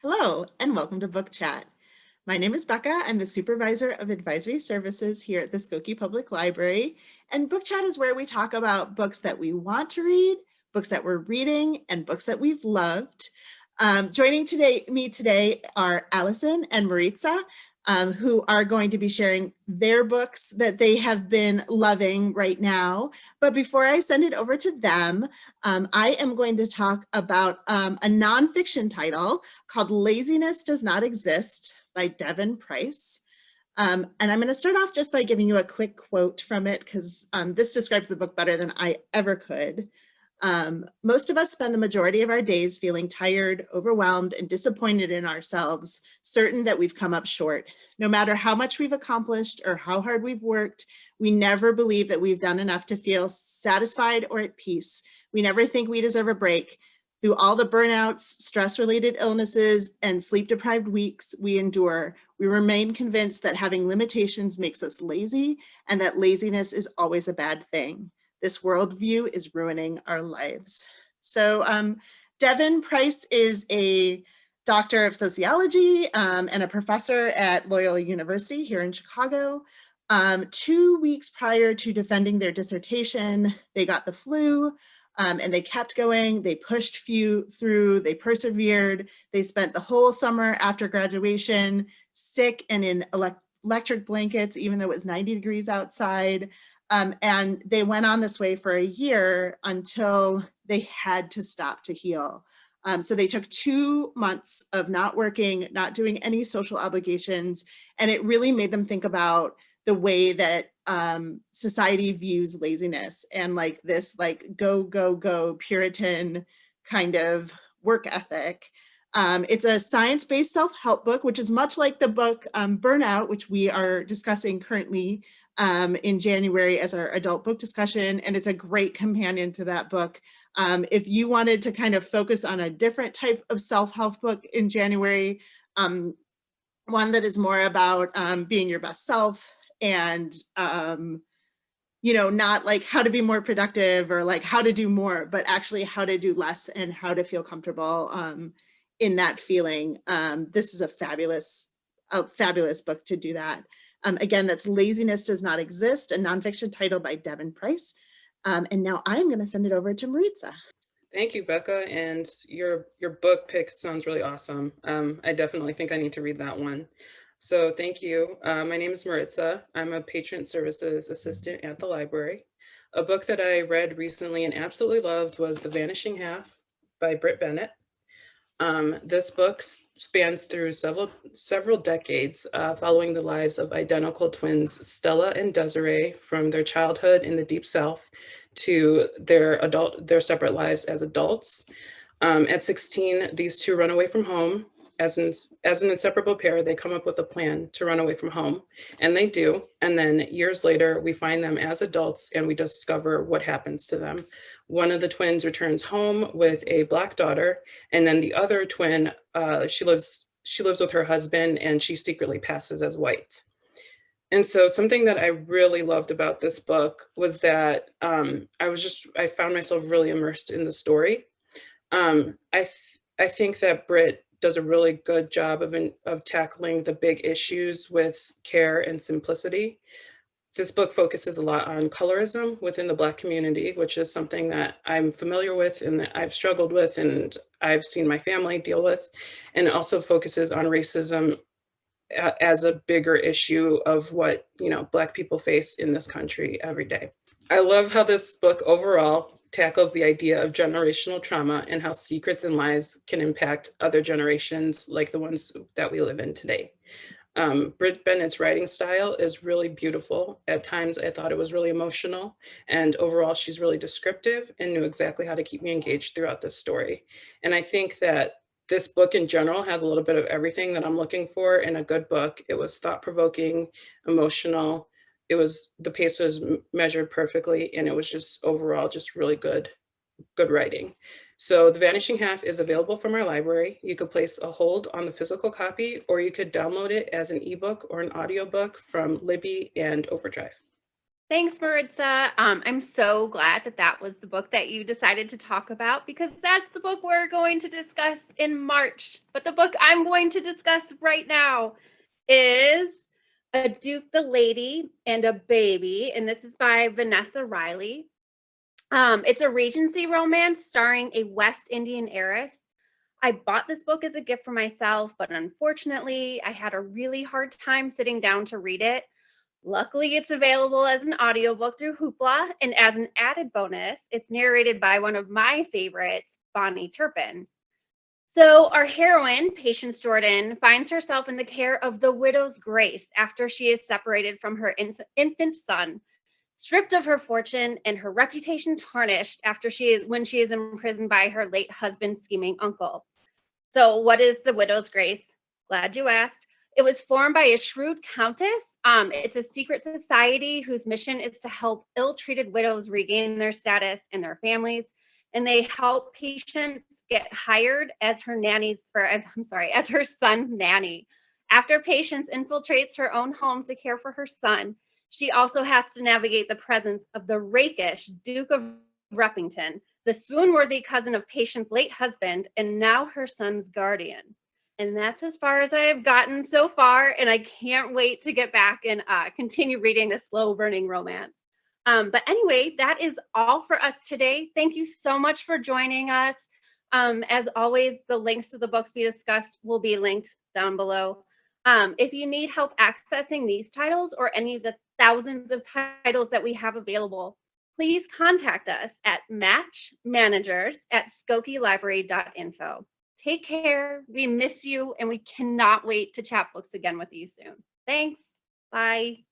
Hello, and welcome to Book Chat. My name is Becca. I'm the Supervisor of Advisory Services here at the Skokie Public Library. And Book Chat is where we talk about books that we want to read, books that we're reading, and books that we've loved. Joining me today are Allyson and Maridsa, who are going to be sharing their books that they have been loving right now. But before I send it over to them, I am going to talk about a nonfiction title called Laziness Does Not Exist by Devon Price. And I'm going to start off just by giving you a quick quote from it because this describes the book better than I ever could. Most of us spend the majority of our days feeling tired, overwhelmed, and disappointed in ourselves, certain that we've come up short. No matter how much we've accomplished or how hard we've worked, we never believe that we've done enough to feel satisfied or at peace. We never think we deserve a break. Through all the burnouts, stress-related illnesses, and sleep-deprived weeks we endure, we remain convinced that having limitations makes us lazy and that laziness is always a bad thing. This worldview is ruining our lives. So Devon Price is a doctor of sociology and a professor at Loyola University here in Chicago. 2 weeks prior to defending their dissertation, they got the flu. And they kept going, they pushed through, they persevered. They spent the whole summer after graduation sick and in electric blankets, even though it was 90 degrees outside. And they went on this way for a year until they had to stop to heal. So they took 2 months of not working, not doing any social obligations, and it really made them think about the way that society views laziness and like this go, go, go Puritan kind of work ethic. It's a science-based self-help book, which is much like the book Burnout, which we are discussing currently in January as our adult book discussion. And it's a great companion to that book. If you wanted to kind of focus on a different type of self-help book in January, one that is more about being your best self and not like how to be more productive or like how to do more, but actually how to do less and how to feel comfortable in that feeling. This is a fabulous book to do that. Again, that's Laziness Does Not Exist, a nonfiction title by Devon Price. And now I'm going to send it over to Maritza. Thank you, Becca. And your book pick sounds really awesome. I definitely think I need to read that one. So thank you. My name is Maridsa. I'm a patron services assistant at the library. A book that I read recently and absolutely loved was The Vanishing Half by Bennett. This book spans through several decades, following the lives of identical twins Stella and Desiree from their childhood in the Deep South to their separate lives as adults. At 16, these two run away from home. As an inseparable pair, they come up with a plan to run away from home, and they do. And then years later, we find them as adults and we discover what happens to them. One of the twins returns home with a Black daughter, and then the other twin, she lives with her husband, and she secretly passes as white. And so something that I really loved about this book was that I found myself really immersed in the story. I think that Brit does a really good job of tackling the big issues with care and simplicity. This book focuses a lot on colorism within the Black community, which is something that I'm familiar with and that I've struggled with and I've seen my family deal with. And it also focuses on racism as a bigger issue of what, Black people face in this country every day. I love how this book overall tackles the idea of generational trauma and how secrets and lies can impact other generations like the ones that we live in today. Brit Bennett's writing style is really beautiful. At times, I thought it was really emotional, and overall, she's really descriptive and knew exactly how to keep me engaged throughout this story. And I think that this book in general has a little bit of everything that I'm looking for in a good book. It was thought-provoking, emotional. The pace was measured perfectly, and it was just overall just really good writing. So The Vanishing Half is available from our library. You could place a hold on the physical copy, or you could download it as an ebook or an audiobook from Libby and Overdrive. Thanks, Maridsa. I'm so glad that that was the book that you decided to talk about because that's the book we're going to discuss in March. But the book I'm going to discuss right now is A Duke, the Lady, and a Baby, and this is by Vanessa Riley. It's a Regency romance starring a West Indian heiress. I bought this book as a gift for myself, but unfortunately, I had a really hard time sitting down to read it. Luckily, it's available as an audiobook through Hoopla, and as an added bonus, it's narrated by one of my favorites, Bonnie Turpin. So, our heroine, Patience Jordan, finds herself in the care of the widow's Grace after she is separated from her infant son, stripped of her fortune and her reputation tarnished after when she is imprisoned by her late husband's scheming uncle. So, what is the widow's Grace? Glad you asked. It was formed by a shrewd countess. It's a secret society whose mission is to help ill-treated widows regain their status and their families. And they help patients get hired as her nannies as her son's nanny. After Patience infiltrates her own home to care for her son, she also has to navigate the presence of the rakish Duke of Reppington, the swoon-worthy cousin of Patience's late husband, and now her son's guardian. And that's as far as I've gotten so far, and I can't wait to get back and continue reading this slow-burning romance. But anyway, that is all for us today. Thank you so much for joining us. As always, the links to the books we discussed will be linked down below. If you need help accessing these titles or any of the thousands of titles that we have available, please contact us at matchmanagers@skokielibrary.info. Take care. We miss you, and we cannot wait to chat books again with you soon. Thanks. Bye.